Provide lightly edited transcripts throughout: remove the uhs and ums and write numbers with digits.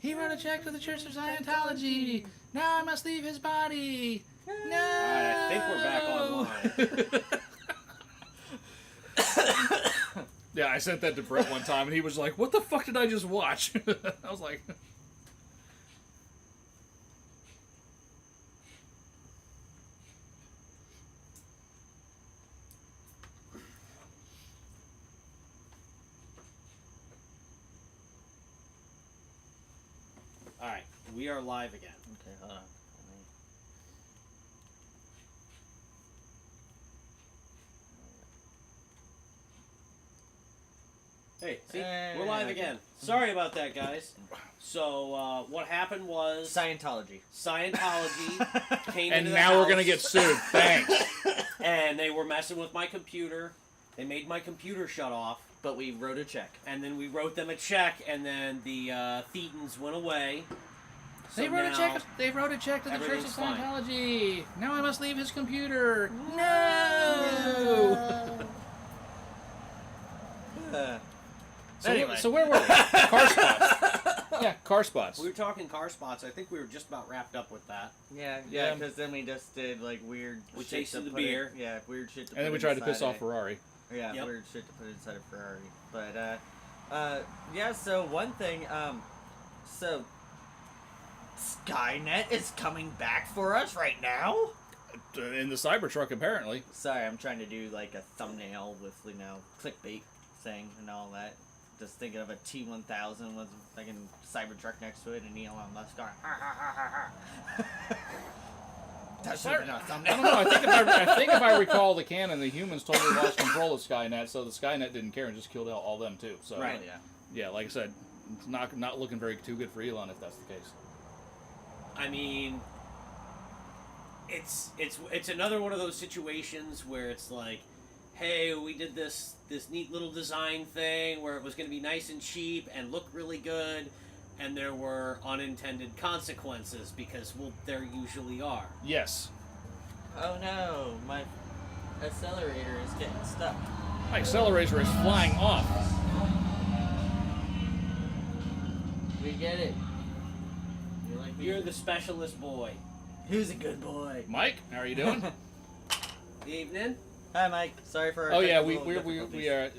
He wrote a check to the Church of Scientology. Now I must leave his body. No. Alright, I think we're back online. Yeah, I sent that to Brett one time, and he was like, "What the fuck did I just watch?" I was like. Alright, we are live again. Okay, hold on. Hey, see? We're live again. Sorry about that, guys. So, what happened was... Scientology came And into the now we're house, gonna get sued. Thanks. and they were messing with my computer. They made my computer shut off. But we wrote a check. And then we wrote them a check, and then the Thetans went away. So They wrote a now check. They wrote a check to the Church of everything's fine. Scientology. Now I must leave his computer. No. Anyway. So where were we? Car spots. Yeah, car spots. We were talking car spots. I think we were just about wrapped up with that. Yeah, Yeah. because then we just did like weird We shit tasted to the put beer. weird shit to And then put we tried to piss inside off it. Ferrari. Yeah, Yep. weird shit to put inside a Ferrari. But, yeah, so one thing, so Skynet is coming back for us right now? In the Cybertruck, apparently. Sorry, I'm trying to do like a thumbnail with, clickbait thing and all that. Just thinking of a T-1000 with a fucking Cybertruck next to it and Elon Musk going, ha ha ha ha ha. That should have been a I thumbnail. don't know. I think if I recall the canon, the humans totally lost control of Skynet, so the Skynet didn't care and just killed all them too. So Right, yeah. yeah, like I said, it's not looking very too good for Elon if that's the case. I mean, it's another one of those situations where it's like, hey, we did this neat little design thing where it was going to be nice and cheap and look really good, and there were unintended consequences because, well, there usually are. Yes. Oh no, my accelerator is getting stuck. My accelerator is flying off. We get it. You're the specialist boy. Who's a good boy? Mike, how are you doing? Evening. Hi, Mike. Sorry for our Oh yeah, we difficulties.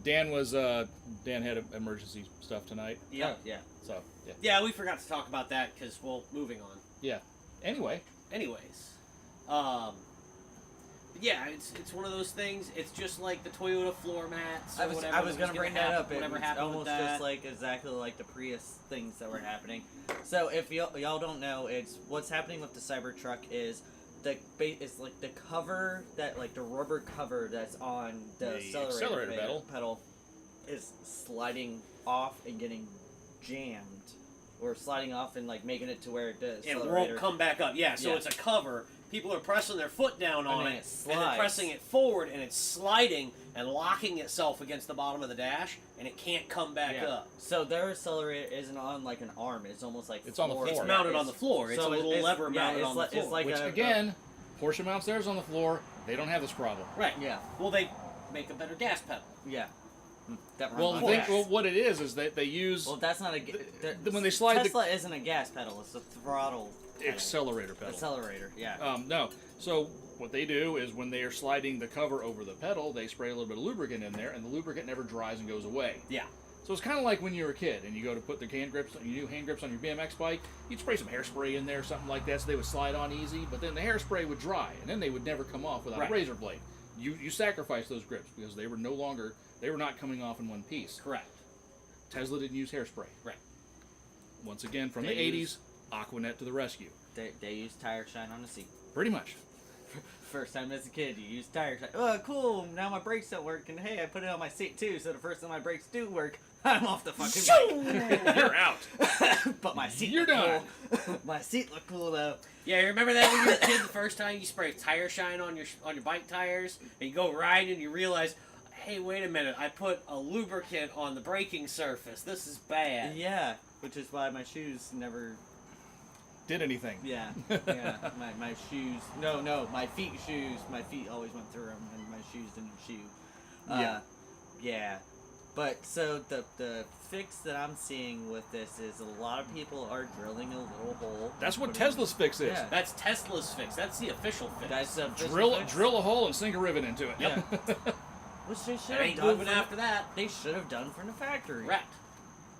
Dan had emergency stuff tonight. Yeah. Oh, yeah. So yeah. Yeah, we forgot to talk about that because, well, moving on. Yeah. Anyway. Anyways, but yeah, it's one of those things. It's just like the Toyota floor mats. Or I was whatever going to bring that up. Whatever It's happened almost with that. just like exactly like the Prius things that were happening. So if y'all don't know, it's what's happening with the Cybertruck is it's like the cover that like the rubber cover that's on the accelerator pedal is sliding off and getting jammed. Or sliding off and like making it to where it does. It won't come back up. Yeah, so Yeah. it's a cover. People are pressing their foot down on then it, it and they're slides. pressing it forward, and it's sliding and locking itself against the bottom of the dash, and it can't come back up. So their accelerator isn't on like an arm. It's almost like It's on the floor. It's mounted on the floor. It's so a little lever mounted on the floor. It's like Which again, Porsche mounts theirs on the floor. They don't have this problem. Right. Yeah. Well, they make a better gas pedal. Yeah. That runs Well, on the thing, gas. well, what it is that they use Well, that's not a. when they slide Tesla isn't a gas pedal; it's a throttle pedal. accelerator pedal. Accelerator, yeah. No. So what they do is when they are sliding the cover over the pedal, they spray a little bit of lubricant in there, and the lubricant never dries and goes away. Yeah. So it's kind of like when you were a kid and you go to put the hand grips, you do hand grips on your BMX bike, you'd spray some hairspray in there, something like that, so they would slide on easy, but then the hairspray would dry, and then they would never come off without Right. a razor blade. You sacrificed those grips because they were not coming off in one piece. Correct. Tesla didn't use hairspray. Right. Once again, from They the 80s, Aquanet to the rescue. They use tire shine on the seat. Pretty much. First time as a kid, you use tire shine. Oh, cool! Now my brakes don't work, and hey, I put it on my seat too. So the first time my brakes do work, I'm off the fucking bike. You're out. But my seat. You're looked done. Cool. My seat looked cool though. Yeah, you remember that when you were a kid, the first time you spray tire shine on your bike tires, and you go riding, and you realize, hey, wait a minute, I put a lubricant on the braking surface. This is bad. Yeah, which is why my shoes never. Did anything. Yeah, yeah. My shoes. No, my feet shoes. My feet always went through them, and my shoes didn't shoe. Yeah. Yeah. But so the fix that I'm seeing with this is a lot of people are drilling a little hole. That's what Tesla's fix is. Yeah. That's Tesla's fix. That's the official fix. That's the official fix. Drill a hole and sink a rivet into it. Yeah. Which they should It have ain't done. moving after that. They should have done from the factory. Correct.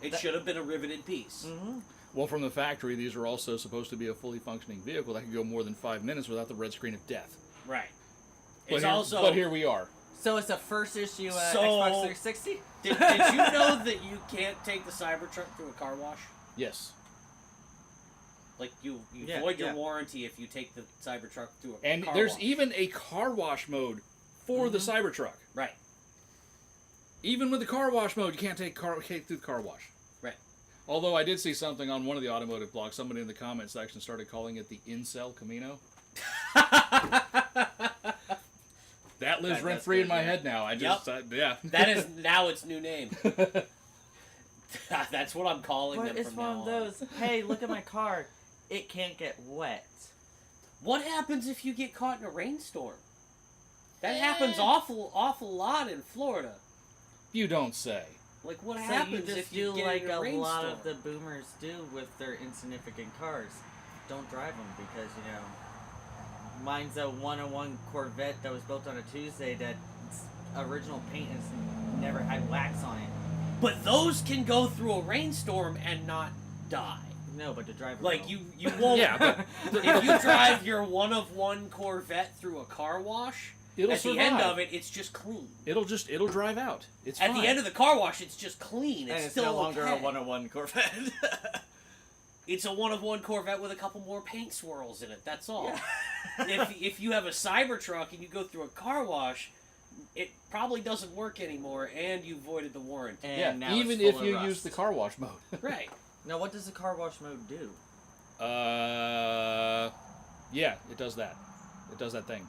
It should have been a riveted piece. Mm-hmm. Well, from the factory, these are also supposed to be a fully functioning vehicle that can go more than 5 minutes without the red screen of death. Right. But here we are. So it's a first issue Xbox 360? Did you know that you can't take the Cybertruck through a car wash? Yes. Like, you Yeah, void your yeah. warranty if you take the Cybertruck through a And car there's wash. even a car wash mode for the Cybertruck. Right. Even with the car wash mode, you can't take through the car wash. Right. Although I did see something on one of the automotive blogs, somebody in the comment section started calling it the Incel Camino. That lives rent free in my head now. Yeah. That is now its new name. That's what I'm calling But them it's from one now of on. those, hey, look at my car. It can't get wet. What happens if you get caught in a rainstorm? That happens awful lot in Florida. You don't say. Like, what So happens you just if you do get like in a a rainstorm? lot of the boomers do with their insignificant cars. Don't drive them because, mine's a 101 Corvette that was built on a Tuesday that its original paint has never had wax on it. But those can go through a rainstorm and not die. No, but to drive Like, will. you won't... Yeah, but if you drive your one-of-one Corvette through a car wash, It'll at the end survive. of it, it's just clean. it'll drive out. It's At fine. the end of the car wash, it's just clean. And It's it's still no longer okay. a 101 Corvette. It's a one-of-one Corvette with a couple more paint swirls in it. That's all. if you have a Cybertruck and you go through a car wash, it probably doesn't work anymore, and you voided the warranty. And Yeah, now even it's if full of you rust. use the car wash mode. Right. Now, what does the car wash mode do? Yeah, it does that. It does that thing.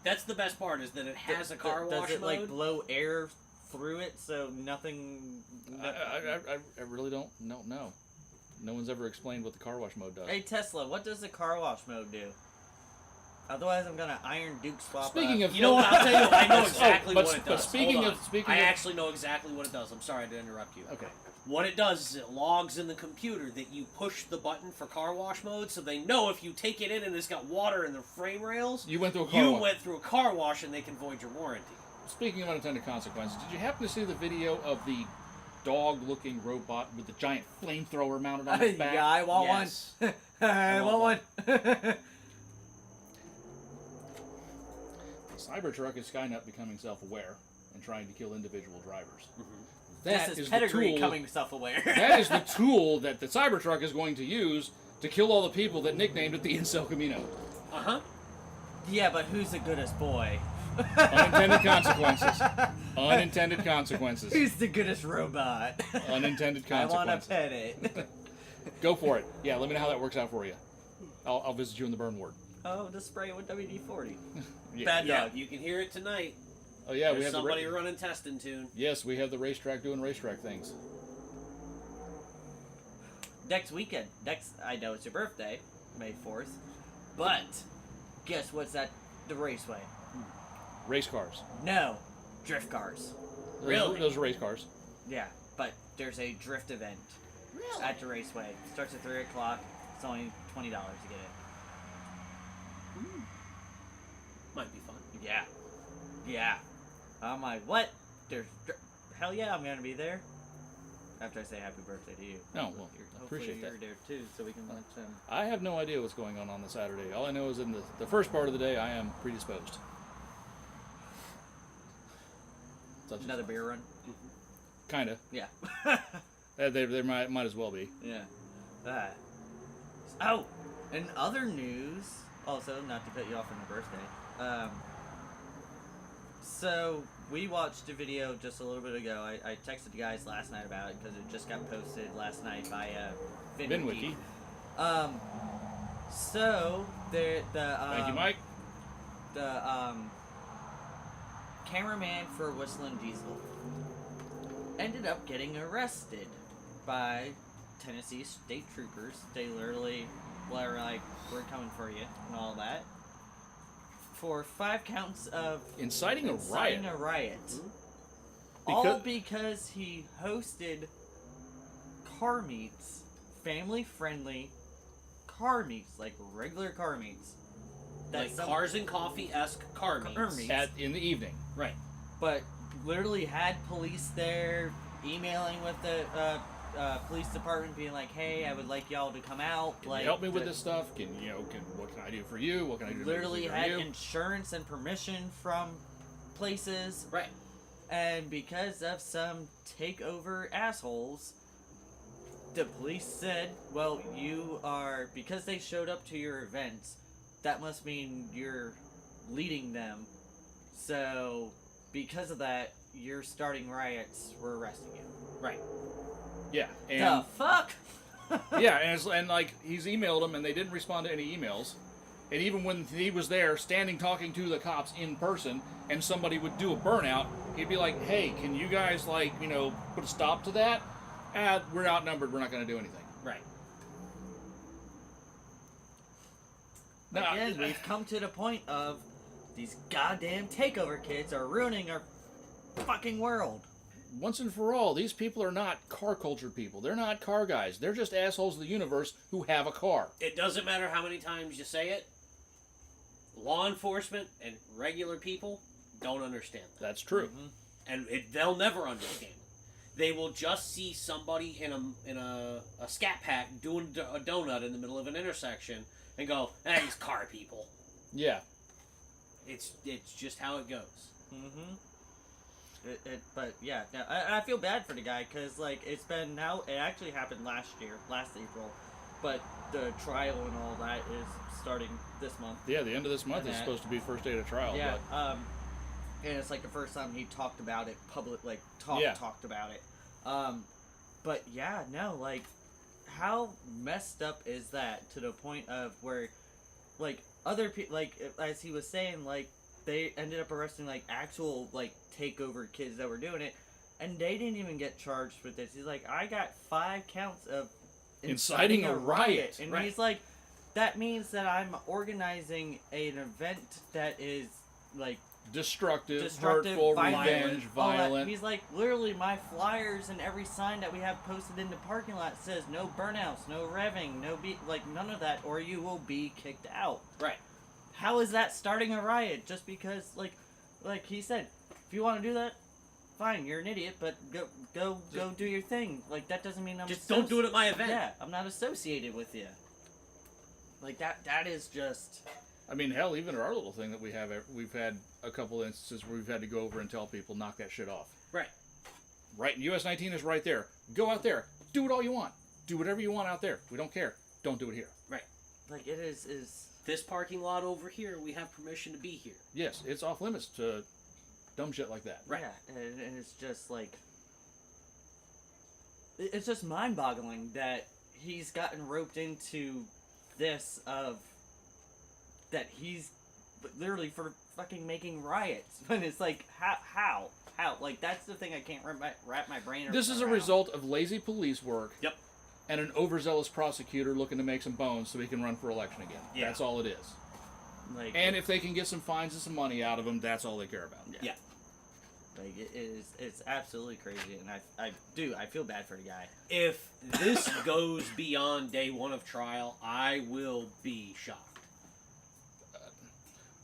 That's the best part, is that it has a car wash Does it mode. like blow air through it so nothing? I really don't know. No one's ever explained what the car wash mode does. Hey Tesla, what does the car wash mode do? Otherwise, I'm gonna Iron Duke swap. Speaking of, You know what? I'll tell you. I know exactly but, what it but does. speaking Hold of, on. I actually know exactly what it does. I'm sorry to interrupt you. okay, What it does is it logs in the computer that you push the button for car wash mode, so they know if you take it in and it's got water in the frame rails, you went through a car wash. went through a car wash and they can void your warranty. Speaking of unintended consequences, did you happen to see the video of the dog-looking robot with the giant flamethrower mounted on its back? Yeah, I want Yes. one. I want one. Cybertruck is Skynet becoming self-aware and trying to kill individual drivers. This is pedigree becoming self-aware. That is the tool that the Cybertruck is going to use to kill all the people that nicknamed it the Incel Camino. Uh-huh. Yeah, but who's the goodest boy? Unintended consequences. Unintended consequences. Who's the goodest robot? Unintended I want to consequences. pet it. Go for it. Yeah, let me know how that works out for you. I'll visit you in the burn ward. Oh, to spray with WD-40. Yeah. Bad Yeah, dog. you can hear it tonight. Oh yeah, we There's have somebody the running testing tune. yes, we have the racetrack doing racetrack things. Next weekend. I know it's your birthday, May 4th. But, guess what's at the raceway? Race cars. No. Drift cars. Really? Those are race cars. Yeah, but there's a drift event at the raceway. Starts at 3 o'clock. It's only $20 to get in. Might be fun. Yeah. Yeah. I'm like, what? Hell yeah, I'm gonna be there. After I say happy birthday to you. Oh, well, I Hopefully appreciate you're that. there too, so we can watch them. I have no idea what's going on the Saturday. All I know is in the first part of the day, I am predisposed. Such Another beer run. Kinda. Yeah. There might as well be. Yeah. Oh, in other news, also not to cut you off on your birthday. So we watched a video just a little bit ago. I texted the guys last night about it because it just got posted last night by VinWiki. So the Thank you, Mike. The cameraman for Whistling Diesel ended up getting arrested by Tennessee state troopers. They literally were like, "We're coming for you," and all that. For 5 counts of Inciting a riot. inciting a riot. All because he hosted car meets, family-friendly car meets, like regular car meets. Like Cars and Coffee-esque car meets. In the evening. Right. But literally had police there, emailing with the police department, being like, "Hey, I would like y'all to come out. Can you help me with this stuff? What can I do for you? What can I do? Literally for had you? insurance and permission from places, Right. and because of some takeover assholes, the police said, "Well, because they showed up to your events, that must mean you're leading them. So, because of that, you're starting riots. We're arresting you." Right. Yeah. And The fuck? yeah, and like he's emailed them, and they didn't respond to any emails. And even when he was there, standing talking to the cops in person, and somebody would do a burnout, he'd be like, "Hey, can you guys put a stop to that? We're outnumbered. We're not going to do anything." Right. Now, Again, we've come to the point of these goddamn takeover kids are ruining our fucking world. once and for all, these people are not car culture people. They're not car guys. They're just assholes of the universe who have a car. It doesn't matter how many times you say it. Law enforcement and regular people don't understand that. That's true. Mm-hmm. And they'll never understand. They will just see somebody in a scat pack doing a donut in the middle of an intersection and go, these car people. Yeah. It's just how it goes. Mm-hmm. But yeah, no, I feel bad for the guy because it's been now. It actually happened last April, but the trial and all that is starting this month. Yeah, the end of this month is supposed to be first day of trial. Yeah. But... and it's the first time he talked about it talked about it. But yeah, no, how messed up is that to the point of where, other people, as he was saying, they ended up arresting actual takeover kids that were doing it, and they didn't even get charged with this. He's like, I got 5 counts of inciting a riot, and right. he's like, that means that I'm organizing an event that is destructive, hurtful, hurtful, revenge, violent. He's like, literally, my flyers and every sign that we have posted in the parking lot says no burnouts, no revving, none of that, or you will be kicked out. Right. How is that starting a riot? Just because, like he said, if you want to do that, fine, you're an idiot, but go do your thing. That doesn't mean I'm just don't do it at my event. Yeah, I'm not associated with you. That is just. I mean, hell, even our little thing that we've had a couple instances where we've had to go over and tell people, knock that shit off. Right. Right, and US 19 is right there. Go out there. Do it all you want. Do whatever you want out there. We don't care. Don't do it here. Right. It is... This parking lot over here, we have permission to be here. Yes, it's off limits to dumb shit like that. Right. Yeah, and it's just it's just mind-boggling that he's gotten roped into this that he's literally for fucking making riots. But it's how? That's the thing I can't wrap my brain around. This is a result of lazy police work. Yep. And an overzealous prosecutor looking to make some bones so he can run for election again. Yeah. That's all it is. And if they can get some fines and some money out of him, that's all they care about. Yeah. It's absolutely crazy, and I feel bad for the guy. If this goes beyond day 1 of trial, I will be shocked.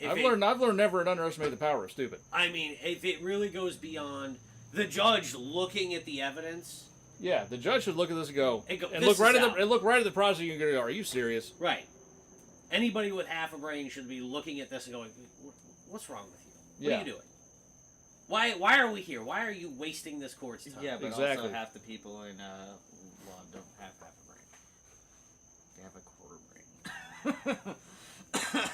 I've learned never to underestimate the power of stupid. I mean, if it really goes beyond the judge looking at the evidence. Yeah, the judge should look at this and go, look right at the prosecutor and go, "Are you serious?" Right. Anybody with half a brain should be looking at this and going, "What's wrong with you? What are you doing? Why are we here? Why are you wasting this court's time?" Yeah, but exactly. Also half the people in law don't have half a brain. They have a quarter brain.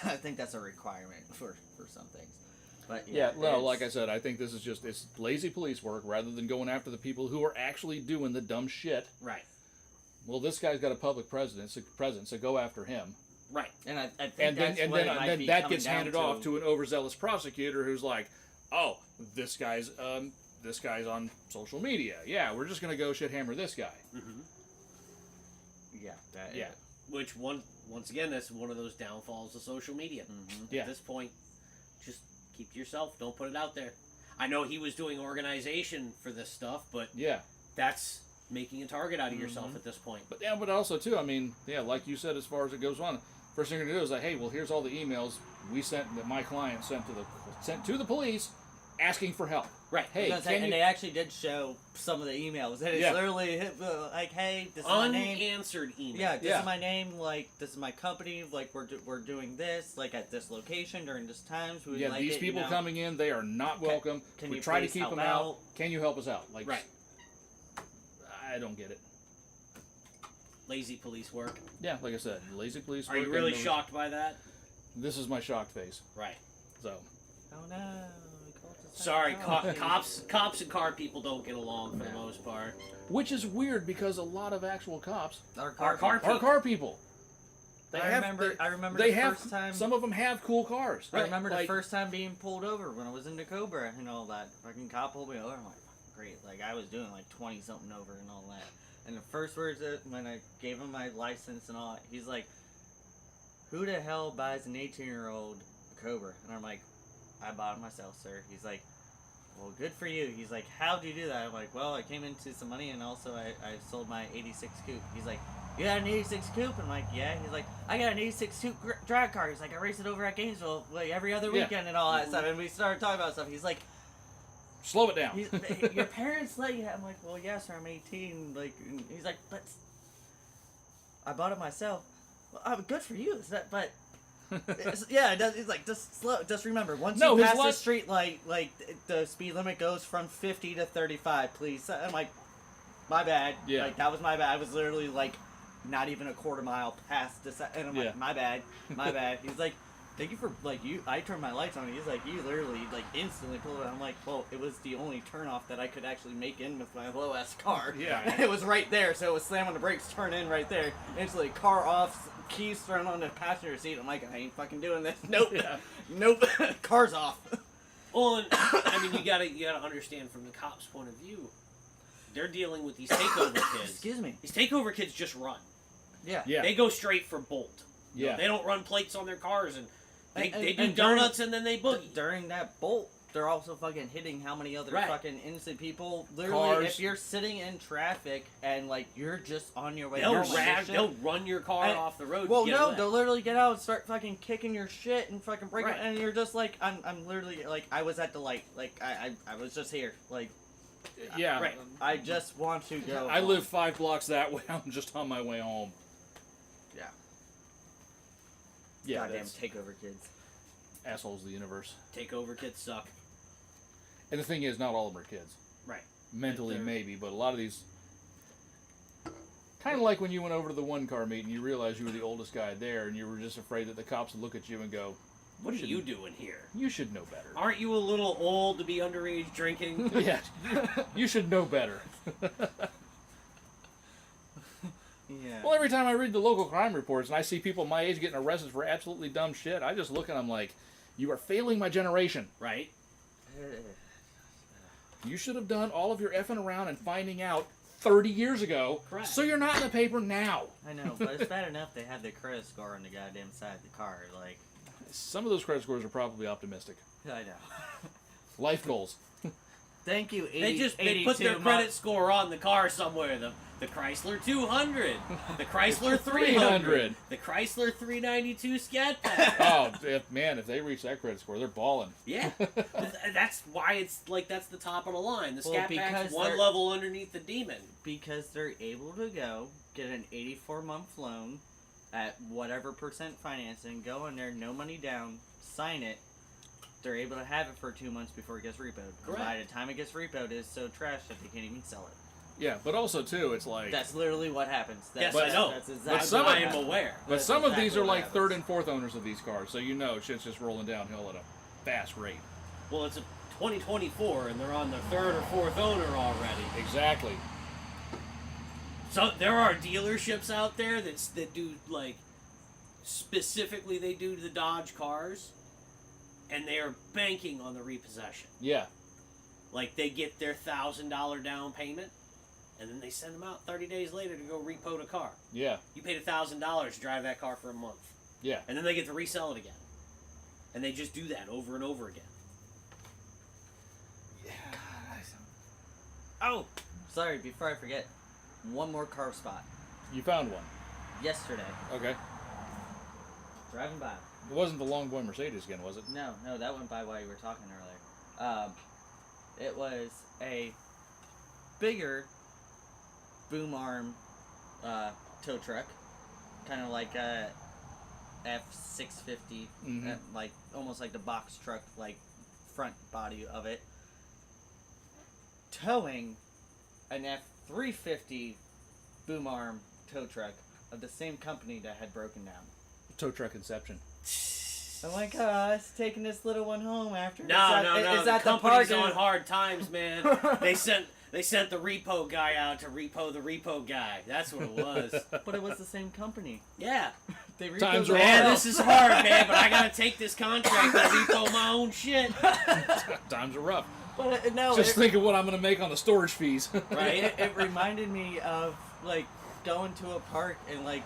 I think that's a requirement for some things. But like I said, I think this is it's lazy police work rather than going after the people who are actually doing the dumb shit. Right. Well, this guy's got a public presence, so go after him. Right. And I think then that gets handed off to an overzealous prosecutor who's like, "Oh, this guy's on social media. Yeah, we're just gonna go shit hammer this guy." Mm-hmm. Yeah. Which once again, that's one of those downfalls of social media. Mm-hmm. At this point, just keep to yourself. Don't put it out there. I know he was doing organization for this stuff, but Yeah. that's making a target out of yourself at this point. But yeah, but also too, I mean, yeah, like you said, as far as it goes on, first thing you're gonna do is like, hey, well, here's all the emails we sent that my client sent to the police, asking for help. Right. Hey, And they actually did show some of the emails. And it's Yeah. literally like, hey, this is my name. Unanswered email. Yeah, this Yeah. is my name. Like, this is my company. Like, we're doing this. Like, at this location during this times. We would Yeah, like these it, people you know. coming in, they are not welcome. can We you try to please keep help them out. out? Can you help us out? Like, Right. I don't get it. Lazy police work. Yeah, like I said, lazy police. Are you work, really and shocked by that? This is my shocked face. Right. So, Oh no. we called the Sorry, psychologist. cops and car people don't get along for the most part. which is weird because a lot of actual cops Our Our car are car people. I remember They the have first time. some of them have cool cars. I remember the Like, first time being pulled over when I was in the Cobra and all that. Fucking cop pulled me over. I'm like, great. Like, I was doing like 20 something over and all that. And the first words when I gave him my license and all that, he's like, who the hell buys an 18-year-old a Cobra? And I'm like, I bought it myself, sir. He's like, well, good for you. He's like, how'd you do that? I'm like, well, I came into some money and also I sold my 86 coupe. He's like, you got an 86 coupe? I'm like, yeah. He's like, I got an 86 coupe drag car. He's like, I race it over at Gainesville like every other Yeah. weekend and all that stuff. And we started talking about stuff. He's like, slow it down. your parents let you have. I'm like, well, yes, sir, I'm 18. Like, and he's like, but I bought it myself. Well, good for you. But yeah, he's like, just slow. Just remember, once No, you his pass the life- street light, like the speed limit goes from 50 to 35. Please. I'm like, my bad. Yeah. Like, that was my bad. I was literally like, not even a quarter mile past this, and I'm Yeah. like, my bad. He's like, thank you for, like, I turned my lights on, and he's like, you literally, like, instantly pulled it. I'm like, well, it was the only turnoff that I could actually make in with my low-ass car. Yeah. And it was right there, so it was slam on the brakes, turn in right there. Instantly, car off, keys thrown on the passenger seat. I'm like, I ain't fucking doing this. Nope. Yeah. Nope. Car's off. Well, and, I mean, you gotta understand from the cops' point of view, they're dealing with these takeover kids. Excuse me. These takeover kids just run. Yeah. Yeah. They go straight for bolt. You know, Yeah. they don't run plates on their cars, and they do and during- donuts and then they boogie. During that bolt, they're also fucking hitting how many other Right. fucking innocent people. Literally, Cars. if you're sitting in traffic and like you're just on your way, They'll home and rag, shit- they'll run your car And- off the road. Well, to get no, away. they'll literally get out and start fucking kicking your shit and fucking breaking, Right. and you're just like, I'm literally like, I was at the light, like I was just here, like Yeah. Right. I just want to go. I home. live 5 blocks that way. I'm just on my way home. Yeah. Yeah. Goddamn That's takeover kids. assholes of the universe. Takeover kids suck. And the thing is, not all of them are kids. Right. Mentally, They're- maybe, but a lot of these. Kind of like when you went over to the one car meet and you realized you were the oldest guy there, and you were just afraid that the cops would look at you and go, What are should- you doing here? "You should know better." Aren't you a little old to be underage drinking? Yeah, you should know better. Yeah. Well, every time I read the local crime reports and I see people my age getting arrested for absolutely dumb shit, I just look at them like, "You are failing my generation. Right? You should have done all of your effing around and finding out 30 years ago, Correct. so you're not in the paper now." I know, but it's bad enough they have the credit score on the goddamn side of the car. Like, Some of those credit scores are probably optimistic. I know. Life goals. Thank you. 80, They put their 82 credit score on the car somewhere. The Chrysler 200, the Chrysler 300, the Chrysler 392 Scat Pack. Oh, if they reach that credit score, they're balling. Yeah, that's why it's like that's the top of the line. The Well, Scat Pack's because one they're- level underneath the Demon. because they're able to go get an 84-month loan at whatever percent financing, go in there, no money down, sign it. They're able to have it for 2 months before it gets repoed. Correct. By the time it gets repoed, it's so trash that they can't even sell it. Yeah, but also too, it's like. That's literally what happens. Yes, That's, I know. That's But exactly some what of- I am happens. aware. But That's some of these exactly are what like happens. third and fourth owners of these cars, so you know shit's just rolling downhill at a fast rate. Well, it's a 2024, and they're on their third or fourth owner already. Exactly. So there are dealerships out there that do like specifically they do the Dodge cars, and they are banking on the repossession. Yeah. Like they get their $1,000 down payment, and then they send them out 30 days later to go repo a car. Yeah. You paid $1,000 to drive that car for a month, Yeah. and then they get to resell it again, and they just do that over and over again. Oh, sorry. Before I forget, one more car spot. You found one. Yesterday, Okay. driving by. It wasn't the long boy Mercedes again, was it? No, that went by while you were talking earlier. It was a bigger boom arm tow truck, kind of like a F650, Mhm. like almost like the box truck, like front body of it, towing an F350 boom arm tow truck of the same company that had broken down. Tow truck Inception. I'm like, oh, it's taking this little one home after. No. Is The that the company's park? on hard times, man. They sent the repo guy out to repo the repo guy. That's what it was. But it was the same company. Yeah. They Times repoed are the- Man, hard. this is hard, man, but I gotta take this contract and repo my own shit. Times are rough. But no, Just think of what I'm going to make on the storage fees. Right? it reminded me of like going to a park and like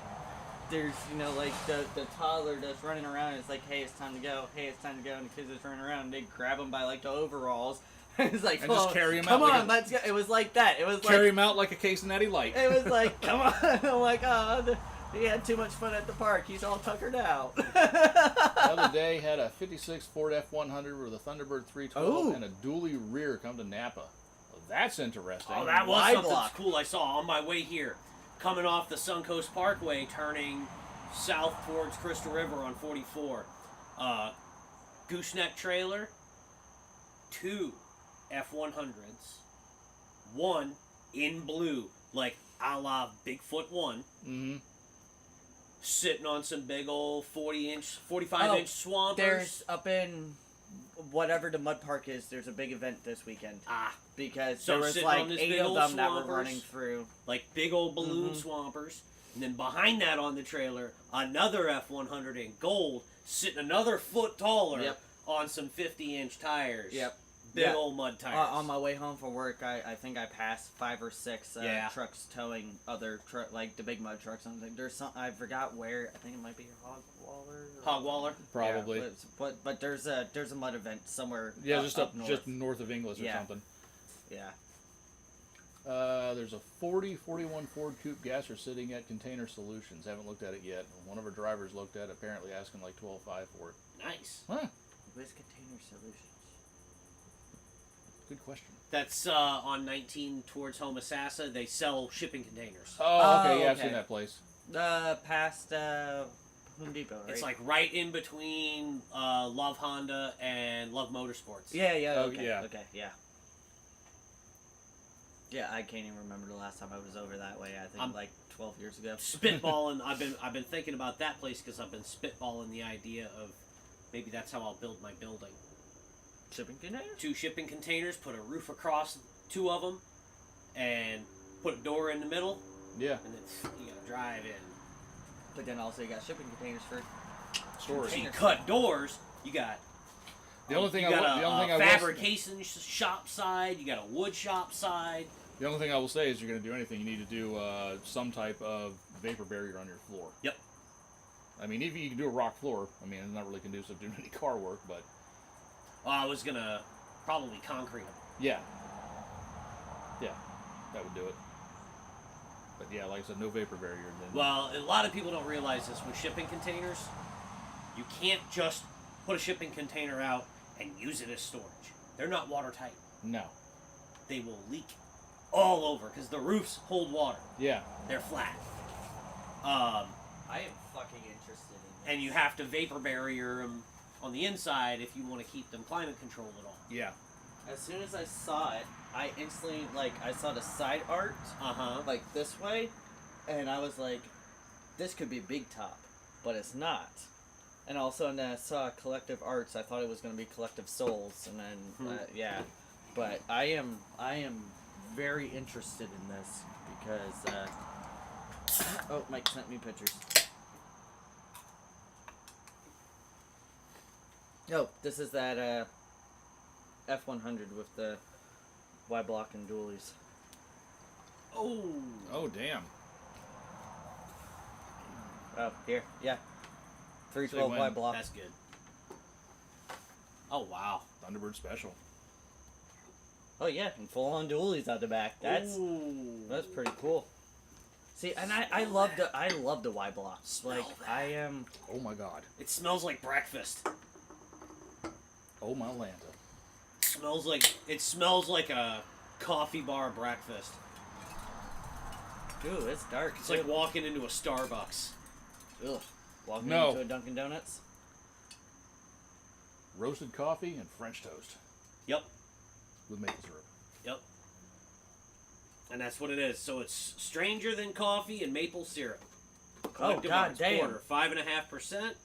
there's like the toddler that's running around and it's like, hey, it's time to go, and the kids are running around and they grab him by like the overalls. It's like, And just "Oh, carry him come out like on, a- let's go. It was like that. It was Carry like him out like a case of Natty Light. it was like, come on. I'm like, oh, he had too much fun at the park. He's all tuckered out. The other day had a 56 Ford F100 with a Thunderbird 312 Ooh. and a dually rear come to Napa. Well, that's interesting. Oh, that was Y something block. cool I saw on my way here. Coming off the Suncoast Parkway, turning south towards Crystal River on 44. Gooseneck trailer, 2 F100s, 1 in blue, like a la Bigfoot 1, Mm-hmm. sitting on some big old 45-inch swampers. There's up in whatever the mud park is. There's a big event this weekend because So there was sitting like on this 8 big of old them that were swampers. running through. Like big old balloon Mhm. swampers. And then behind that on the trailer, another F100 in gold, sitting another foot taller Yep. on some 50-inch tires. Yep. Big Yeah. old mud tires. On my way home from work, I think I passed 5 or 6 Yeah. trucks towing other like the big mud trucks. I'm like, there's some I forgot where. I think it might be Hogwaller. Hogwaller? Probably. Yeah, but there's a mud event somewhere. Yeah, just up north. just north of Inglis or Yeah. something. Yeah. There's a 41 Ford Coupe Gasser sitting at Container Solutions. Haven't looked at it yet. One of our drivers looked at it, apparently asking like $12,500 for it. Nice. Huh. Where's Container Solutions? Good question. That's on 19 towards Homosassa. They sell shipping containers. Oh, okay. Yeah, I've okay. seen that place. Past Home Depot, right? It's like right in between Love Honda and Love Motorsports. Yeah. Oh, Okay. yeah. Okay. Yeah. Yeah, I can't even remember the last time I was over that way. I think like 12 years ago. Spitballing. I've been thinking about that place because I've been spitballing the idea of maybe that's how I'll build my building. Shipping containers? 2 shipping containers, put a roof across 2 of them, and put a door in the middle, Yeah. and then you gotta drive in. But then also you got shipping containers for Storage. So you cut doors. You got The only thing you got the only thing a I will, fabrication shop side. You got a wood shop side. the only thing I will say is you're going to do anything, you need to do some type of vapor barrier on your floor. Yep. I mean, even you can do a rock floor. I mean, it's not really conducive to any car work, but I was gonna probably concrete them. yeah, that would do it. But yeah, like I said, no vapor barrier. Then Well, a lot of people don't realize this with shipping containers. You can't just put a shipping container out and use it as storage. They're not watertight. no, They will leak all over because the roofs hold water. yeah, They're flat. I am fucking interested in And you have to vapor barrier them on the inside if you want to keep them climate controlled at all. yeah. As soon as I saw it, I instantly I saw the side art like this way, and I was like, this could be Big Top, but it's not. And all of a sudden I saw Collective Arts. I thought it was going to be Collective Souls, and then yeah. But I am very interested in this because oh, Mike sent me pictures. Oh, this is that F100 with the Y block and dualies. Oh. Oh damn. Oh, here, yeah. 312 So Y when- block. That's good. Oh, wow. Thunderbird special. Oh yeah, and full-on dualies out the back. That's pretty cool. See, and I love the Y blocks. Smell Like that. I am. Oh my God. It smells like breakfast. Oh my Lanta. It smells like a coffee bar breakfast. Ooh, it's dark. It's like walking into a Starbucks. Ugh. Walking No. into a Dunkin' Donuts. Roasted coffee and French toast Yep. with maple syrup. Yep. And that's what it is. So it's stranger than coffee and maple syrup. Collective God Arts damn. Porter, 5.5%.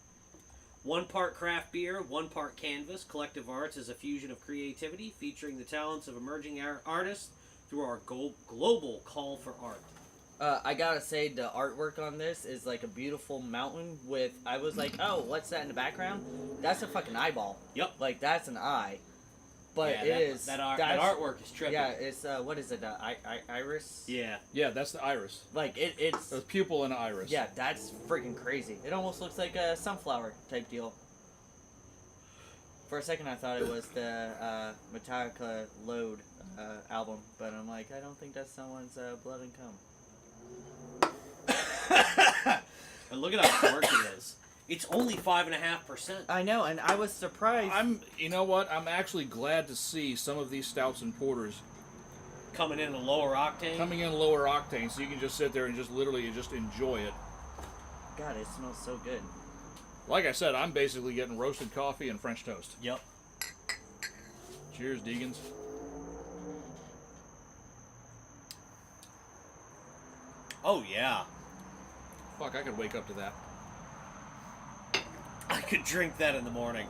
1 part craft beer, 1 part canvas. Collective Arts is a fusion of creativity featuring the talents of emerging artists through our global call for art. I gotta say, the artwork on this is like a beautiful mountain with. I was like, oh, what's that in the background? That's a fucking eyeball. Yep. Like that's an eye. But Yeah, it is that that's- artwork is trippy. Yeah, it's what is it? Iris. Yeah. Yeah, that's the iris. Like it's. There's pupil and iris. Yeah, that's freaking crazy. It almost looks like a sunflower type deal. For a second, I thought it was the Metallica Load album, but I'm like, I don't think that's someone's Blood and Cum. And look at how dark it is. It's only 5.5%. I know, and I was surprised. You know what? I'm actually glad to see some of these stouts and porters Coming in a lower octane. coming in lower octane, so you can just sit there and just literally just enjoy it. God, it smells so good. Like I said, I'm basically getting roasted coffee and French toast. Yep. Cheers, Deegans. Oh yeah. Fuck, I could wake up to that. I could drink that in the morning.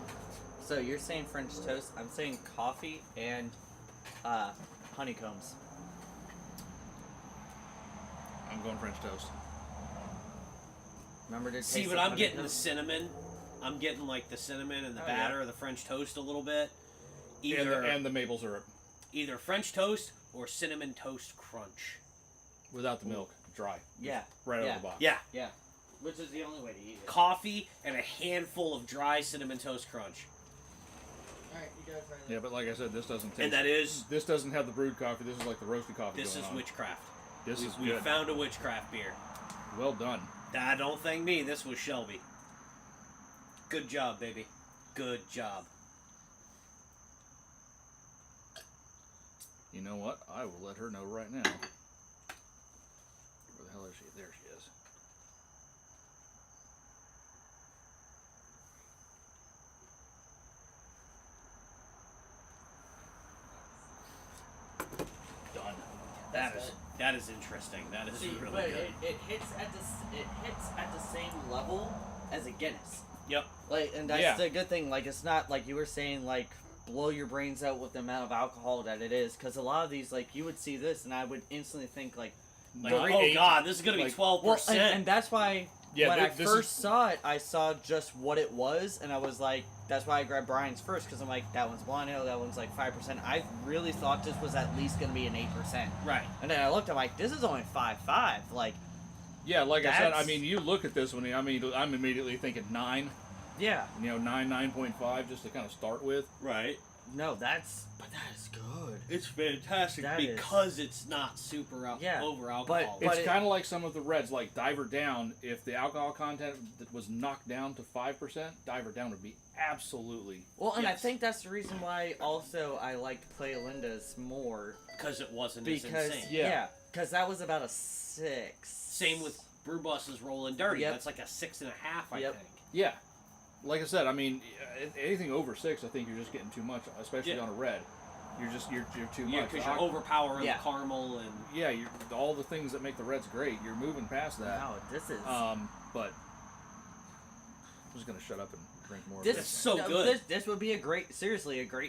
So you're saying French toast? I'm saying coffee and honeycombs. I'm going French toast. Remember to See, taste but the I'm getting the honeycombs? cinnamon. I'm getting like the cinnamon and the Oh, batter yeah. of the French toast a little bit. And Either and the maple syrup. either French toast or cinnamon toast crunch. Without the milk. Dry. Yeah. Right out yeah. of the box. Yeah. Yeah. Which is the only way to eat it. Coffee and a handful of dry cinnamon toast crunch. Alright, you guys ready? Yeah, but like I said, this doesn't taste... And that is This doesn't have the brewed coffee. This is like the roasted coffee this going is on. witchcraft. This is We good. found a witchcraft beer. Well done. Don't thank me. This was Shelby. Good job, baby. Good job. You know what? I will let her know right now. Where the hell is she? There she is. Done. That is interesting. That is See, really but good. it hits at the same level as a Guinness. Yep. Like, and that's Yeah. the good thing. Like, it's not like you were saying, like, blow your brains out with the amount of alcohol that it is. Because a lot of these, like, you would see this, and I would instantly think, like, Like, Not oh eight. god, this is gonna be Like- 12%. well, and that's why Yeah, when I this first is- saw it, I saw just what it was, and I was like, that's why I grabbed Brian's first, because I'm like, that one's blonde ale, that one's like 5%. I really thought this was at least gonna be an 8%. right. And then I looked, I'm like, this is only 5.5. Like, Yeah, like I said, I That's- mean, you look at this one, I'm immediately thinking 9. yeah. 9.5 just to kind of start with. Right. No, but that is good. It's fantastic That is- because it's not super Yeah, over alcohol. but It's it- kind of like some of the reds, like Diver Down. If the alcohol content that was knocked down to 5%, Diver Down would be absolutely. Well, and I Yes. think that's the reason why also I liked Play Linda's more. Because it wasn't Because, as insane. Yeah. because that was about a 6. Same with Brewbus's Rolling Dirty. Yep. That's like a 6.5, I Yep. think. Yeah, like I said, I mean, anything over 6, I think you're just getting too much, especially Yeah. on a red. You're too Yeah, much. because you're overpowering Yeah. the caramel and... Yeah, you're all the things that make the reds great. You're moving past that. Wow, this is. But I'm just gonna shut up and drink more. This of It's so good. This would be a great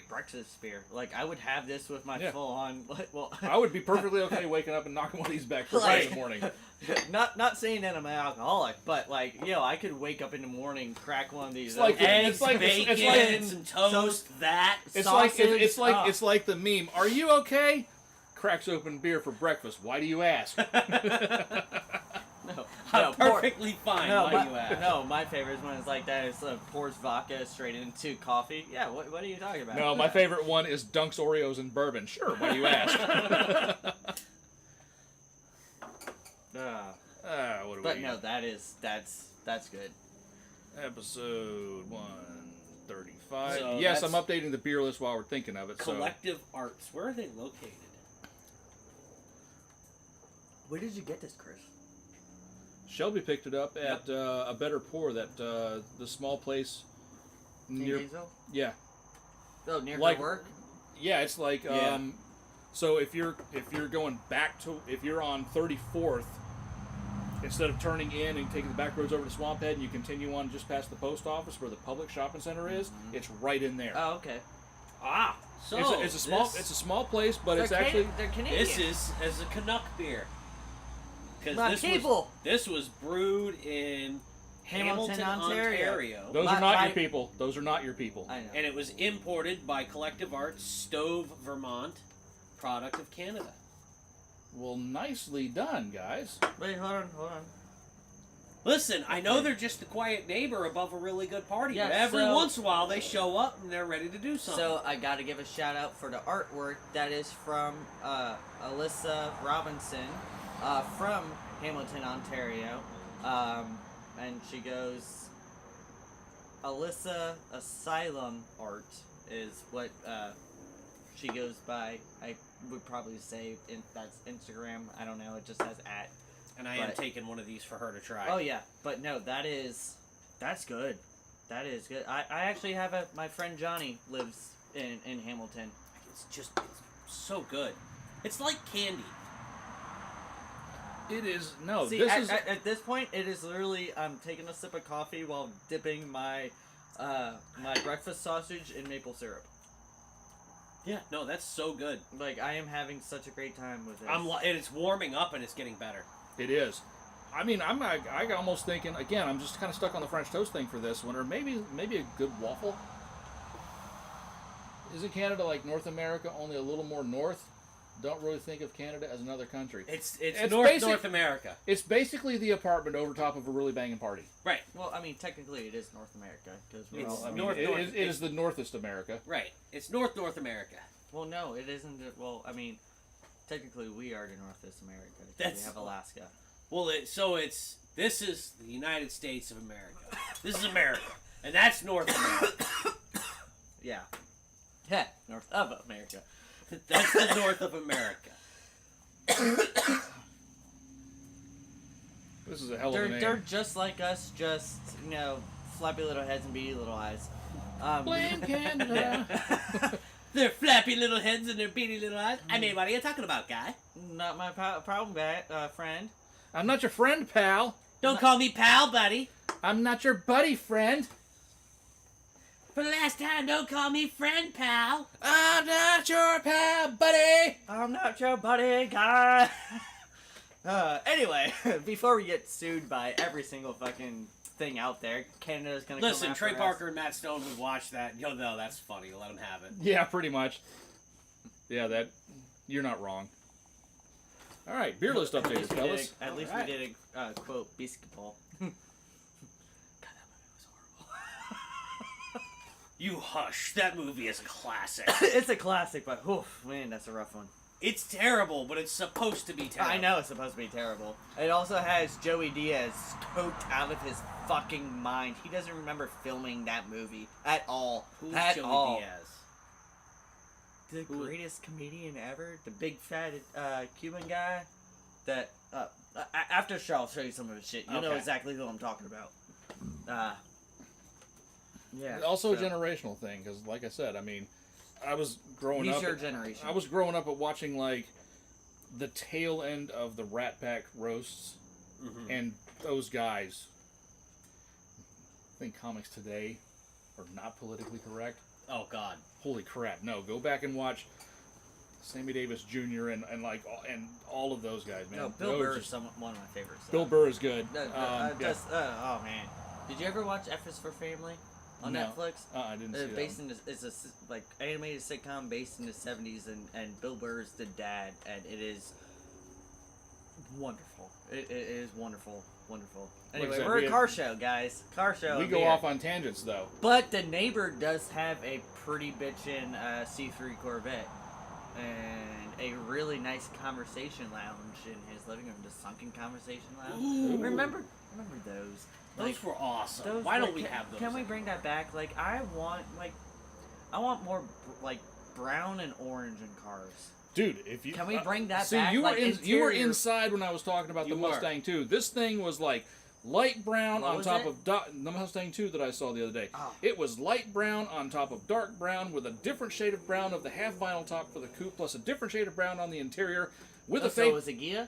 breakfast beer. Like I would have this with my Yeah. full on. Well, I would be perfectly okay waking up and knocking one of these back first Like- thing in the morning. not saying that I'm an alcoholic, but like I could wake up in the morning, crack one of these. It's like open, It's Eggs, like- bacon, it's some toast, that. It's like sausage, it's like the meme. Are you okay? Cracks open beer for breakfast. Why do you ask? No, I'm perfectly fine. No, Why do you ask? no, my favorite is when it's like that. It's pours vodka straight into coffee. Yeah, what are you talking about? No, my favorite one is dunks Oreos in bourbon. Sure, why do you ask? What do But we no, got? that's good. Episode 135. So yes, that's- I'm updating the beer list while we're thinking of it. Collective Arts. Where are they located? Where did you get this, Chris? So Shelby picked it up at a Better Pour, that the small place near. In Gainesville? Yeah, Oh, near Like- her work? yeah. It's like Yeah. So if you're going back to, if you're on 34th, instead of turning in and taking the back roads over to Swamp Head, and you continue on just past the post office where the public shopping center is, it's right in there. Oh, okay. So it's a small this- it's a small place, but it's They're actually they're Canadian. This is a Canuck beer. Because My people. This was brewed in Hamilton, Ontario. those My- are not my- your people. Those are not your people. I know. And it was imported by Collective Arts, Stove, Vermont, product of Canada. Well, nicely done, guys. Wait, hold on. Listen, I know they're just a quiet neighbor above a really good party, Yeah, but every so- once in a while they show up and they're ready to do something. So I got to give a shout out for the artwork that is from Alyssa Robinson from Hamilton, Ontario, and she goes, Alyssa Asylum Art is what she goes by. I would probably say that's Instagram. I don't know. It just says @ and I am but- taking one of these for her to try. Oh yeah, but no, that's good. That is good. I actually have my friend Johnny lives in Hamilton. It's so good. It's like candy. It is no. See, this at, is at this point, it is literally I'm taking a sip of coffee while dipping my my breakfast sausage in maple syrup. Yeah, no, that's so good. Like I am having such a great time with it. And it's warming up and it's getting better. It is. I mean, I'm almost thinking again. I'm just kind of stuck on the French toast thing for this one, or maybe a good waffle. Isn't Canada like North America, only a little more north? Don't really think of Canada as another country. It's basic- North America. It's basically the apartment over top of a really banging party. Right. Well, I mean, technically, it is North America because we're It's all. I mean, North- it is the Northest America. Right. It's North America. Well, no, it isn't. Well, I mean, technically, we are the Northwest America. 'Cause That's- we have Alaska. Well, this is the United States of America. This is America, and that's North America. Yeah. Yeah, North of America. That's the North of America. This is a hell of a name. They're just like us, just flappy little heads and beady little eyes. Blame Canada. Their flappy little heads and their beady little eyes. I mean, what are you talking about, guy? Not my problem, friend. I'm not your friend, pal. Don't call me pal, buddy. I'm not your buddy, friend. For the last time, don't call me friend, pal. I'm not your pal, buddy. I'm not your buddy, guy. Anyway, before we get sued by every single fucking thing out there, Canada's gonna Listen, come after Trey us. Parker and Matt Stone would watch that. You'll know that's funny. Let them have it. Yeah, pretty much. Yeah, you're not wrong. All right, beer list At updated, least fellas. we Alright. did a quote basketball. God, that movie was horrible. You hush. That movie is a classic. It's a classic, but oof, man, that's a rough one. It's terrible, but it's supposed to be terrible. I know it's supposed to be terrible. It also has Joey Diaz coked out of his fucking mind. He doesn't remember filming that movie at all. Who's at Joey all. Diaz? The Who- greatest comedian ever, the big fat Cuban guy. That after the show, I'll show you some of his shit. You'll know Okay. exactly who I'm talking about. Yeah. Also a so- generational thing, because like I said, I mean, I was growing He's up. your generation. I was growing up at watching like the tail end of the Rat Pack roasts, Mhm. and those guys. I think comics today are not politically correct. Oh, God. Holy crap! No, go back and watch Sammy Davis Jr. and all of those guys, man. No, Bill Those Burr is just- one of my favorites. Bill Burr is good. Yeah. Yeah. Oh man, did you ever watch F is for Family on No. Netflix? I didn't see that. Based in it's a like animated sitcom based in the 70s, and Bill Burr is the dad, and it is wonderful. It is wonderful. wonderful. Like I Anyway, said, we're we- a car show, guys. Car show. We over go here. off on tangents, though. But the neighbor does have a pretty bitchin' C3 Corvette. And a really nice conversation lounge in his living room. The sunken conversation lounge. Ooh. Remember those? Those were awesome. those Why were- don't we have those? Can we bring that back? Like, I want more, like, brown and orange in cars. Dude, if you Can we bring that see, back? you were Like, you were interior- inside when I was talking about the You were. Mustang 2. This thing was like light brown What on was top it? of the Mustang 2 that I saw the other day. Oh. It was light brown on top of dark brown with a different shade of brown of the half vinyl top for the coupe, plus a different shade of brown on the interior with a So fake it was a Gia?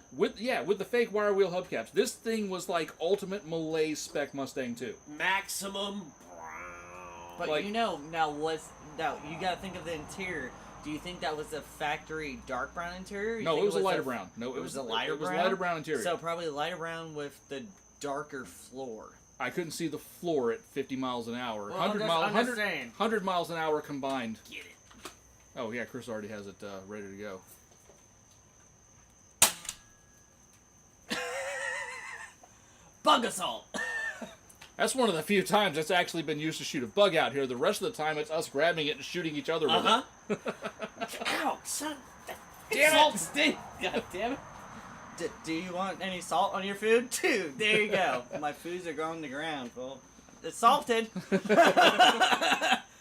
with the fake wire wheel hubcaps. This thing was like ultimate Malay spec Mustang 2. Maximum brown. But Like- you gotta think of the interior. Do you think that was a factory dark brown interior? You No, think it was a lighter brown. No, It was a lighter It was brown? lighter brown interior. So probably lighter brown with the darker floor. I couldn't see the floor at 50 miles an hour. Well, I'm just saying. 100 miles an hour combined. Get it. Oh, yeah, Chris already has it ready to go. Bug assault! That's one of the few times it's actually been used to shoot a bug out here. The rest of the time, it's us grabbing it and shooting each other with it. Ow, son. Damn it. Salt stink. God damn it. Do you want any salt on your food? Dude, there you go. My foods are going to the ground, fool. It's salted.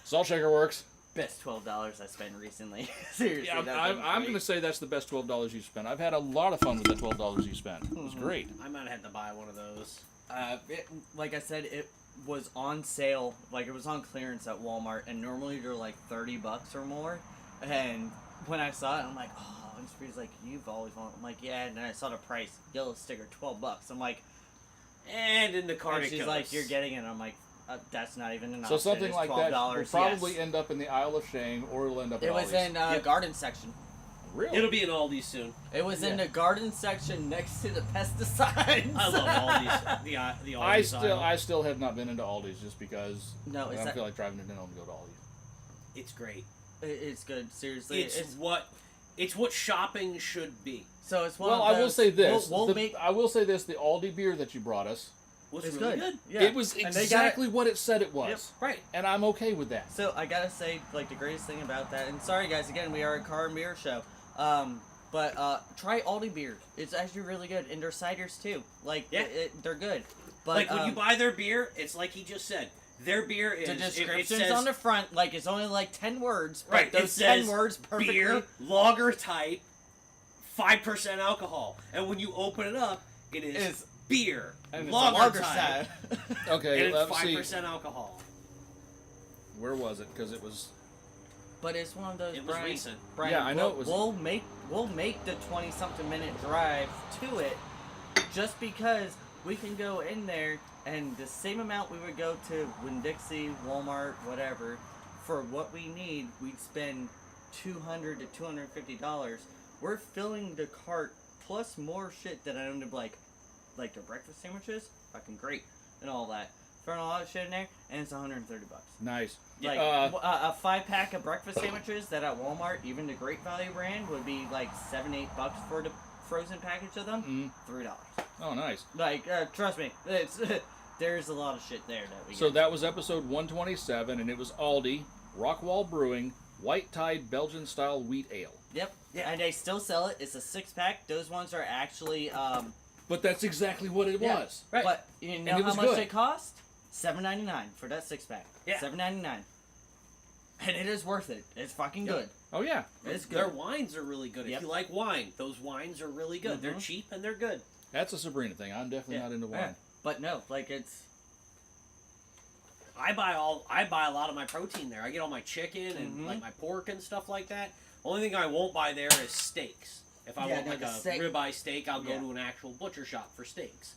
Salt shaker works. Best $12 I spent recently. Seriously. Yeah, that's been I'm great. going to say that's the best $12 you spent. I've had a lot of fun with that $12 you spent. It was great. I might have had to buy one of those. Like I said, it was on sale. Like, it was on clearance at Walmart, and normally they're like $30 or more. And when I saw it, I'm like, oh, and Spree's like, you've always wanted. I'm like, yeah. And then I saw the price, yellow sticker, $12. I'm like, And in the car and it she's goes. like, you're getting it. I'm like, that's not even an So option. something It's like that $12. will probably yes. end up in the Isle of Shame, or it'll end up It in was Aldi's. in Yep. garden section. Really? It'll be in Aldi's soon. It was in Yeah. the garden section next to the pesticides. I love Aldi's. The Aldi's aisle. I still have not been into Aldi's just because No, I it's don't that- feel like driving to Denham to go to Aldi's. It's great. It's good. Seriously, It's what shopping should be. so it's one. Well, of I those, will say this. We'll make. I will say this: the Aldi beer that you brought us, Was It's really good. good. Yeah. it was And they got exactly what it said it was, Yep. Right. and I'm okay with that. So I gotta say, like, the greatest thing about that, and sorry guys, again, we are a car and beer show, but try Aldi beer. It's actually really good, and their ciders too. Like, Yeah. they're good. But Like when you buy their beer, it's like he just said. Their beer is the it descriptions says, on the front, like, it's only like 10 words. But right. those It says 10 words perfectly. beer, lager type, 5% alcohol, and when you open it up, it is It's- beer, And it's lager, a lager type, style. Okay, and it's let's see. 5% alcohol. Where was it? Because it was. But it's one of those. It was Brian, recent. Brian, Yeah, I know we'll, it was- We'll make the 20-something minute drive to it, just because we can go in there and the same amount we would go to Winn-Dixie, Walmart, whatever, for what we need, we'd spend $200 to $250. We're filling the cart plus more shit that I own to like the breakfast sandwiches, fucking great, and all that. Throwing all that shit in there, and it's $130. Nice. Like a 5-pack of breakfast sandwiches that at Walmart, even the Great Value brand, would be like $7-8 for the frozen package of them. $3. Oh, nice. Like, trust me, it's there's a lot of shit there that we So get. that was episode 127, and it was Aldi, Rockwall Brewing, White Tide Belgian Style Wheat Ale. Yep. Yeah. And they still sell it. It's a 6-pack. Those ones are actually But that's exactly what it yeah. was. Right. But you know it how was much good. it cost? $7.99 for that 6-pack. Yeah. $7.99. And it is worth it. It's fucking Yep. good. Oh, yeah. It's Their good. wines are really good. Yep. If you like wine, those wines are really good. They're Mhm. cheap and they're good. That's a Sabrina thing. I'm definitely Yeah. not into wine. Yeah. But no, like it's I buy a lot of my protein there. I get all my chicken and Mhm. like my pork and stuff like that. Only thing I won't buy there is steaks. If I Yeah, want no, like the a steak- ribeye steak, I'll go Yeah. to an actual butcher shop for steaks.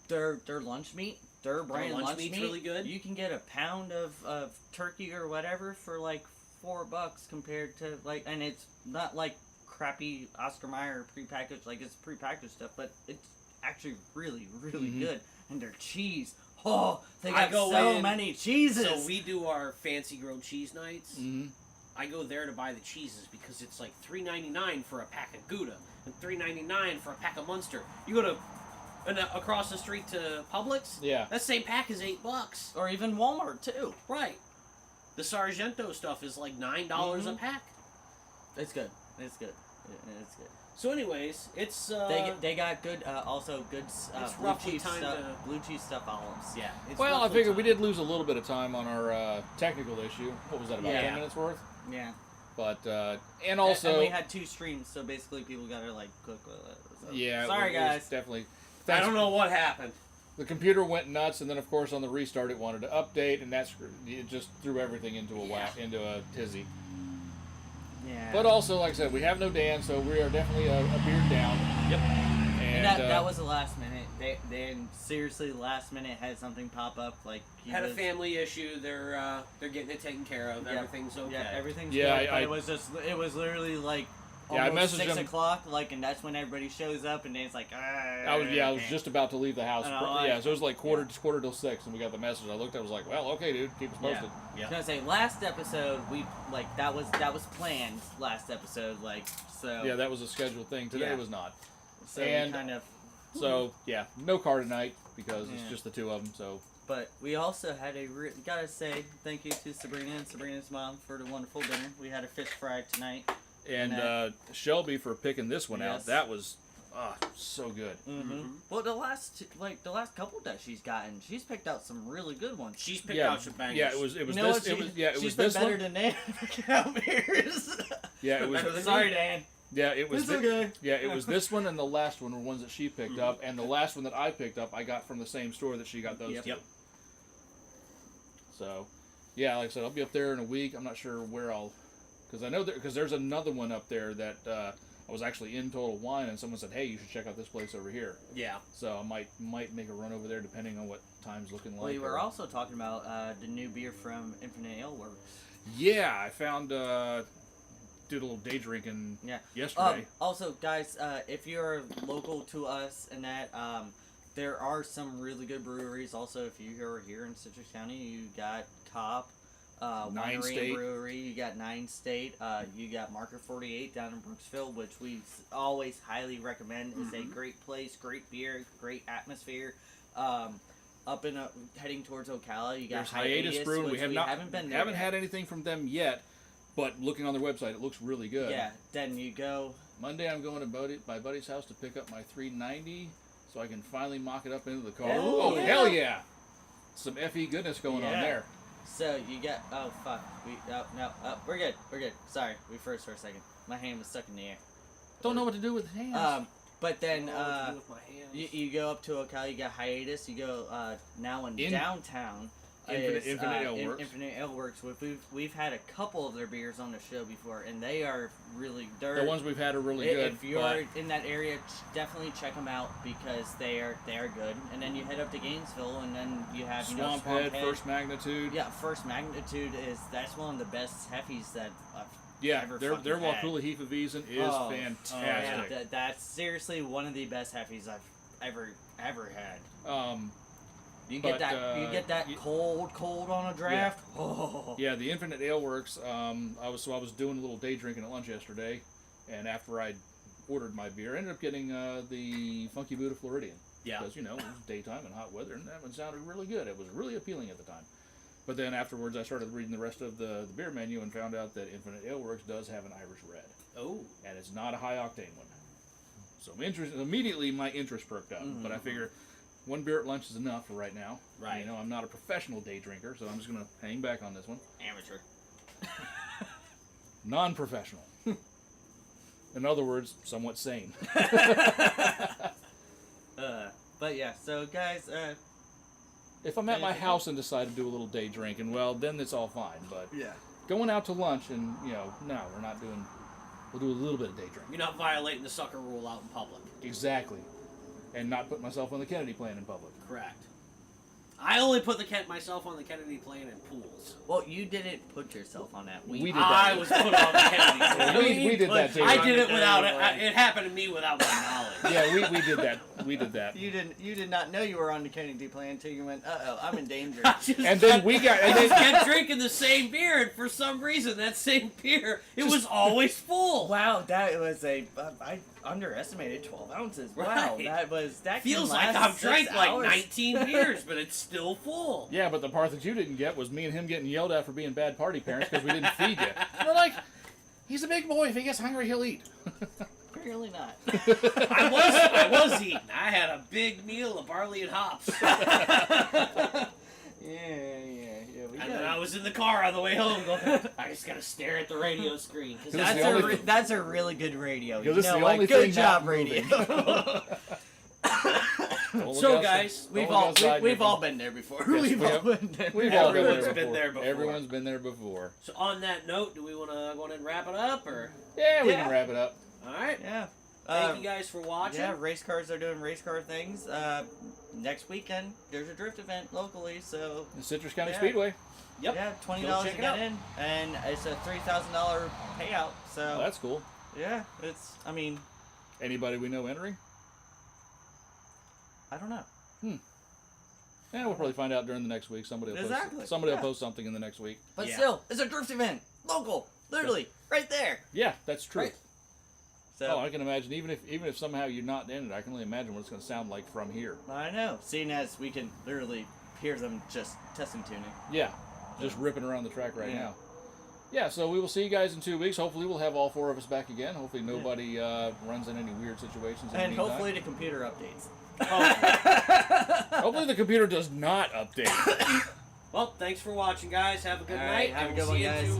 their lunch meat, their brand lunch meat's meat, really good. You can get a pound of turkey or whatever for like $4 compared to like, and it's not like crappy Oscar Mayer prepackaged, like it's prepackaged stuff, but it's actually really, really Mhm. good. And their cheese, oh, they I got go so in- many cheeses. So we do our fancy grilled cheese nights. Mm-hmm. I go there to buy the cheeses because it's like $3.99 for a pack of Gouda and $3.99 for a pack of Munster. You go to And across the street to Publix, Yeah. that same pack is $8. Or even Walmart too. Right. The Sargento stuff is like $9 a pack. It's good. It's good. It's good. So, anyways, it's They got good also good it's blue roughly cheese time stuff. to- Blue cheese stuff olives. yeah. It's Well, I roughly figured we time. did lose a little bit of time on our technical issue. What was that, about Yeah. 10 minutes worth? Yeah. But, and also... And we had 2 streams, so basically people gotta like cook with it. So. yeah, Sorry it was guys. definitely... I don't know what happened. The computer went nuts, and then, of course, on the restart, it wanted to update, and it just threw everything into into a tizzy. Yeah. But also, like I said, we have no Dan, so we are definitely a beard down. Yep. And that was the last minute. They seriously last minute had something pop up like he Had a was- family issue. They're getting it taken care of. Yeah. Everything's okay. Yeah, everything's Yeah, good. But I- it was literally like Yeah, I almost messaged 6 him- o'clock, like, and that's when everybody shows up, and then it's like, I was just about to leave the house. And I'm like- Yeah, so it was like quarter till 6, and we got the message. I looked, I was like, well, okay, dude, keep us posted. I was gonna say last episode we like that was planned last episode, like, so Yeah, that was a scheduled thing. Today Yeah. was not. so and- we kind of. So yeah, no car tonight because it's Yeah. just the two of them. So But we also had gotta say thank you to Sabrina and Sabrina's mom for the wonderful dinner. We had a fish fry tonight. and Shelby for picking this one out. Yes. That was so good. Mm-hmm. Well, the last couple that she's gotten, she's picked out some really good ones. She's picked Yeah, out some bangers. yeah, it was You know this. what? It was yeah, it she's was been this better one. than Dan picking out beers. Yeah, it was. Better than Sorry, Dan. Yeah, it was. It's okay. Yeah, it was this one and the last one were ones that she picked up, and the last one that I picked up, I got from the same store that she got those two. Yep. So, yeah, like I said, I'll be up there in a week. I'm not sure where I'll, because I know because there's another one up there that I was actually in Total Wine, and someone said, "Hey, you should check out this place over here." Yeah. So I might make a run over there depending on what time's looking like. Well, you were or- also talking about the new beer from Infinite Ale Works. Yeah, I found did a little day drinking Yeah. yesterday. Also, guys, if you're local to us and that, there are some really good breweries. Also, if you are here in Citrus County, you got Cop, Nine Winery State. and Brewery. You got Nine State. You got Marker 48 down in Brooksville, which we always highly recommend. It's a great place, great beer, great atmosphere. Up in heading towards Ocala, you got There's Hiatus Brewing. which We haven't been there haven't yet. had anything from them yet, but looking on their website, it looks really good. Yeah, then you go. Monday, I'm going to my buddy's house to pick up my 390, so I can finally mock it up into the car. Oh, Oh, yeah. hell yeah! Some FE goodness going on Yeah. there. So you get we're good. Sorry, we froze for a second. My hand was stuck in the air. Don't know what to do with hands. But then I don't know what to do with my hands. you go up to Ocala, you got Hiatus. You go now in downtown. Infinite Ale Works. Infinite Ale Works. We've had a couple of their beers on the show before, and they are really the ones we've had are really good. If you're in that area, definitely check them out because they are good. And then you head up to Gainesville, and then you have Swamp Swamp Head, First Magnitude. Yeah, First Magnitude that's one of the best heffies that I've Yeah, ever their fucking had. Wauchula Hefeweizen is Oh, fantastic. yeah, that's seriously one of the best heffies I've ever had. You But, get that cold on a draft. Oh. Yeah, the Infinite Ale Works. I was doing a little day drinking at lunch yesterday, and after I ordered my beer, I ended up getting the Funky Buddha Floridian. Yeah. Because it was daytime and hot weather, and that one sounded really good. It was really appealing at the time. But then afterwards, I started reading the rest of the beer menu and found out that Infinite Ale Works does have an Irish Red, Oh. and it's not a high octane one. So immediately my interest perked up. But I figure one beer at lunch is enough for right now. Right. You know, I'm not a professional day drinker, so I'm just gonna hang back on this one. Amateur. Non-professional. In other words, somewhat sane. But yeah, so guys, If I'm at my house and decide to do a little day drinking, well, then it's all fine. But going out to lunch and, no, we're not doing... We'll do a little bit of day drinking. You're not violating the sucker rule out in public. Exactly. And not put myself on the Kennedy plan in public. Correct. I only put myself on the Kennedy plane in pools. well, you didn't put yourself on that. We did I that. was put on the Kennedy plane. We did that too. I did it on the without it. Kennedy plane. It happened to me without my knowledge. Yeah, we did that. We did that. You did not know you were on the Kennedy plan until you went, I'm in danger. I just And then we got... I And just then, kept drinking the same beer, and for some reason, that same beer, it was always full. Wow, that was underestimated 12 ounces. Wow, Right. that Feels can like last I've drank 6 like hours. 19 beers, but it's still full. Yeah, but the part that you didn't get was me and him getting yelled at for being bad party parents because we didn't feed you. We're like, he's a big boy. If he gets hungry, he'll eat. Apparently not. I was eating. I had a big meal of barley and hops. Yeah. And then I was in the car on the way home going, I just gotta stare at the radio screen. Cause That's that's the only That's a really good radio. You Because it's know, the like, only good thing job, not radio. Don't look So, outside- guys, don't look outside we've your- all been there before. Yes, we've we all have. been there. We've all Everyone's been there before. Everyone's been there before. So on that note, do we want to go ahead and wrap it up, or? Yeah, we Yeah. can wrap it up. All right. Yeah. Thank you guys for watching. Yeah, race cars are doing race car things. Next weekend, there's a drift event locally, so The Citrus County Yeah. Speedway. Yep. yeah, Go $20 check to it get out. in, and it's a $3,000 payout. So Oh, that's cool. yeah, it's. I mean, Anybody we know entering? I don't know. Yeah, we'll probably find out during the next week. Somebody will Exactly, post. Somebody yeah. will post something in the next week. But Yeah. still, it's a drift event, local, literally, right there. Yeah, that's true. Right. So Oh, I can imagine. Even if somehow you're not in it, I can only imagine what it's going to sound like from here. I know, seeing as we can literally hear them just testing tuning. Yeah, just ripping around the track right Yeah. now. Yeah, so we will see you guys in 2 weeks. Hopefully, we'll have all 4 of us back again. Hopefully, nobody runs in any weird situations. In And the meantime. hopefully the computer updates. Hopefully, the computer does not update. Well, thanks for watching, guys. Have a good All night. right, have and a we'll good see one, you in guys. 2